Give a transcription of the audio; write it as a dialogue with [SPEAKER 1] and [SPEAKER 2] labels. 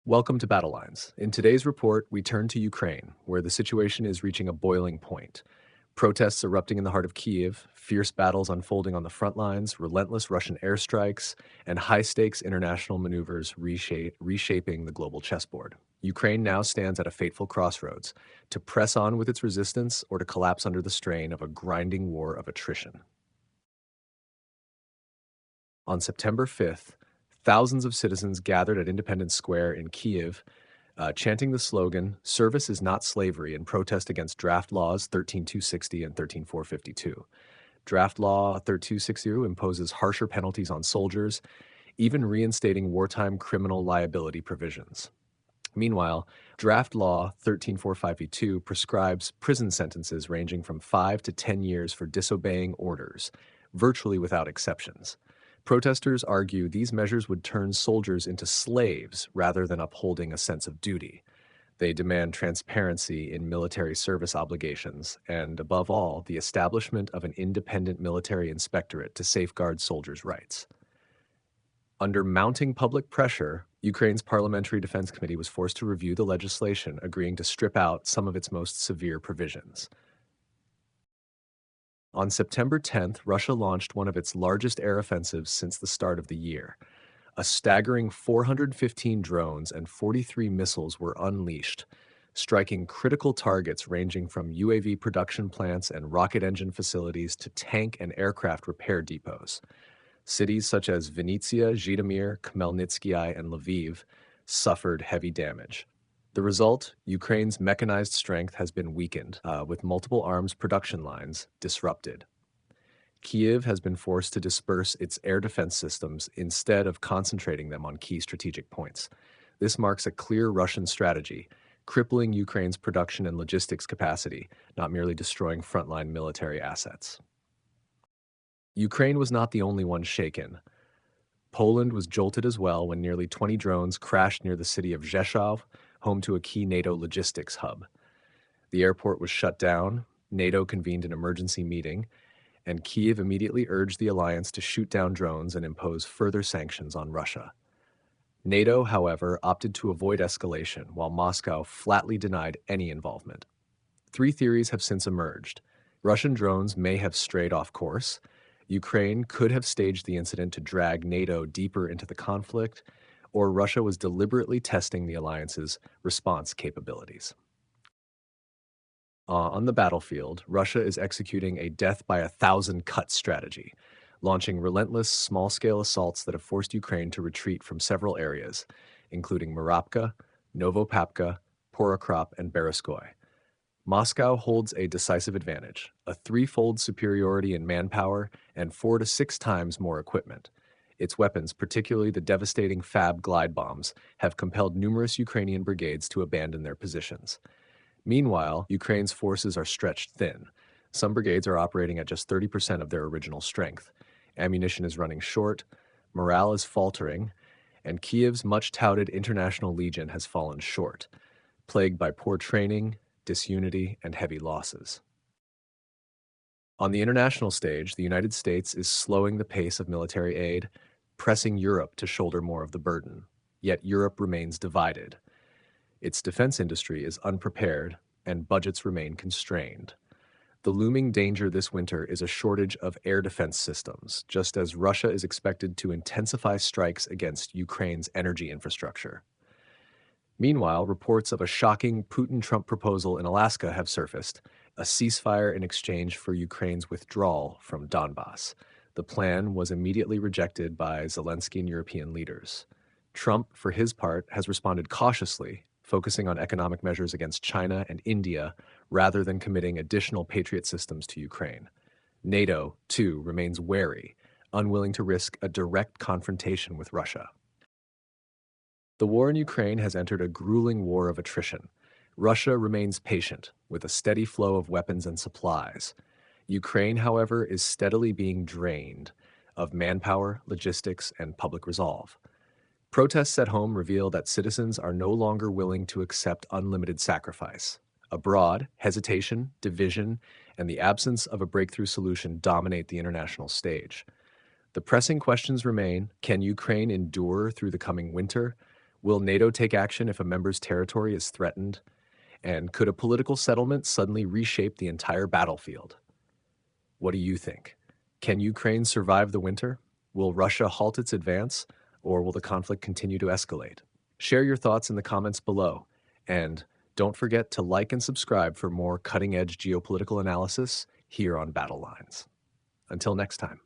[SPEAKER 1] Welcome to Battle Lines. In today's report, we turn to Ukraine, where the situation is reaching a boiling point. Protests erupting in the heart of Kiev, fierce battles unfolding on the front lines, relentless Russian airstrikes, and high stakes international maneuvers reshaping the global chessboard. Ukraine now stands at a fateful crossroads to press on with its resistance or to collapse under the strain of a grinding war of attrition. On September 5th, thousands of citizens gathered at Independence Square in Kiev, chanting the slogan, "Service is not slavery," in protest against draft laws 13260 and 13452. Draft Law 13260 imposes harsher penalties on soldiers, even reinstating wartime criminal liability provisions. Meanwhile, Draft Law 13452 prescribes prison sentences ranging from 5 to 10 years for disobeying orders, virtually without exceptions. Protesters argue these measures would turn soldiers into slaves rather than upholding a sense of duty. They demand transparency in military service obligations and, above all, the establishment of an independent military inspectorate to safeguard soldiers' rights. Under mounting public pressure, Ukraine's Parliamentary Defense Committee was forced to review the legislation, agreeing to strip out some of its most severe provisions. On September 10th, Russia launched one of its largest air offensives since the start of the year. A staggering 415 drones and 43 missiles were unleashed, striking critical targets ranging from UAV production plants and rocket engine facilities to tank and aircraft repair depots. Cities such as Vinnytsia, Zhytomyr, Khmelnytskyy, and Lviv suffered heavy damage. The result, Ukraine's mechanized strength has been weakened, with multiple arms production lines disrupted. Kiev has been forced to disperse its air defense systems instead of concentrating them on key strategic points. This marks a clear Russian strategy, crippling Ukraine's production and logistics capacity, not merely destroying frontline military assets. Ukraine was not the only one shaken. Poland was jolted as well when nearly 20 drones crashed near the city of Rzeszów, home to a key NATO logistics hub. The airport was shut down, NATO convened an emergency meeting, and Kiev immediately urged the alliance to shoot down drones and impose further sanctions on Russia. NATO, however, opted to avoid escalation, while Moscow flatly denied any involvement. Three theories have since emerged. Russian drones may have strayed off course. Ukraine could have staged the incident to drag NATO deeper into the conflict, or Russia was deliberately testing the alliance's response capabilities. On the battlefield, Russia is executing a death by a thousand cuts strategy, launching relentless small-scale assaults that have forced Ukraine to retreat from several areas, including Murapka, Novopapka, Porokrop, and Bereskoy. Moscow holds a decisive advantage, a threefold superiority in manpower and 4 to 6 times more equipment. Its weapons, particularly the devastating FAB glide bombs, have compelled numerous Ukrainian brigades to abandon their positions. Meanwhile, Ukraine's forces are stretched thin. Some brigades are operating at just 30% of their original strength. Ammunition is running short, morale is faltering, and Kiev's much-touted International Legion has fallen short, plagued by poor training, disunity, and heavy losses. On the international stage, the United States is slowing the pace of military aid, pressing Europe to shoulder more of the burden. Yet Europe remains divided. Its defense industry is unprepared, and budgets remain constrained. The looming danger this winter is a shortage of air defense systems, just as Russia is expected to intensify strikes against Ukraine's energy infrastructure. Meanwhile, reports of a shocking Putin-Trump proposal in Alaska have surfaced, a ceasefire in exchange for Ukraine's withdrawal from Donbass. The plan was immediately rejected by Zelensky and European leaders. Trump, for his part, has responded cautiously, focusing on economic measures against China and India rather than committing additional Patriot systems to Ukraine. NATO, too, remains wary, unwilling to risk a direct confrontation with Russia. The war in Ukraine has entered a grueling war of attrition. Russia remains patient, with a steady flow of weapons and supplies. Ukraine, however, is steadily being drained of manpower, logistics, and public resolve. Protests at home reveal that citizens are no longer willing to accept unlimited sacrifice. Abroad, hesitation, division, and the absence of a breakthrough solution dominate the international stage. The pressing questions remain: can Ukraine endure through the coming winter? Will NATO take action if a member's territory is threatened? And could a political settlement suddenly reshape the entire battlefield? What do you think? Can Ukraine survive the winter? Will Russia halt its advance? Or will the conflict continue to escalate? Share your thoughts in the comments below. And don't forget to like and subscribe for more cutting-edge geopolitical analysis here on Battle Lines. Until next time.